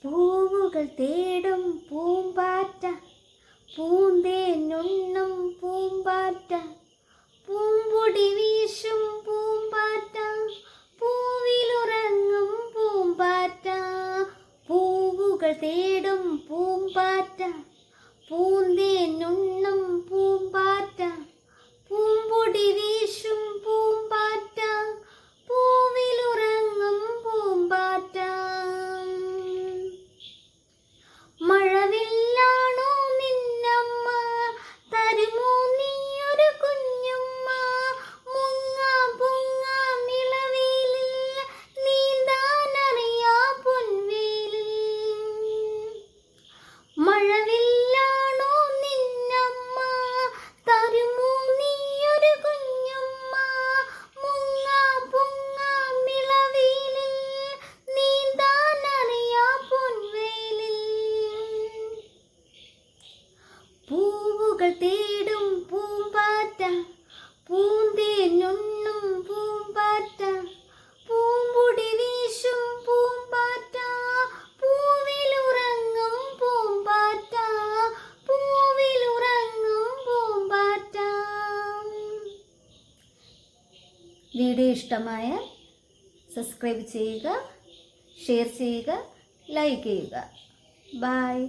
പൂവുകൾ തേടും പൂമ്പാറ്റ, പൂന്തേനുണ്ണും പൂമ്പാറ്റ, പൂമ്പൊടി വീശും പൂമ്പാറ്റ, പൂവിലുറങ്ങും പൂമ്പാറ്റ. പൂവുകൾ തേടും പൂമ്പാറ്റ, പൂന്തേനുണ്ണും പൂമ്പാറ്റ, പൂമ്പൊടി വീശും പൂമ്പാറ്റ, പൂവിലുറങ്ങും പൂമ്പാറ്റ. മഴവില്ലാണോ നിന്നമ്മ, തരുമോ നീയൊരു കുഞ്ഞുമ്മ, മുങ്ങാം പൊങ്ങാം നിളവേലിൽ, നീന്താനറിയാ പൊൻവേലിൽ. മഴവില്ലാണോ നിന്നമ്മ, തരുമോ നീയൊരു കുഞ്ഞുമ്മ, മുങ്ങാം പൊങ്ങാം നിളവേലിൽ, നീന്താനറിയാ പൊൻവേലിൽ. പൂവുകൾ തേടും പൂമ്പാറ്റ, പൂന്തേനുണ്ണും പൂമ്പാറ്റ, പൂമ്പൊടി വീശും പൂമ്പാറ്റ, പൂവിലുറങ്ങും പൂമ്പാറ്റ, പൂവിലുറങ്ങും പൂമ്പാറ്റ. വീഡിയോ ഇഷ്ടമായാൽ സബ്സ്ക്രൈബ് ചെയ്യുക, ഷെയർ ചെയ്യുക, ലൈക്ക് ചെയ്യുക. ബൈ.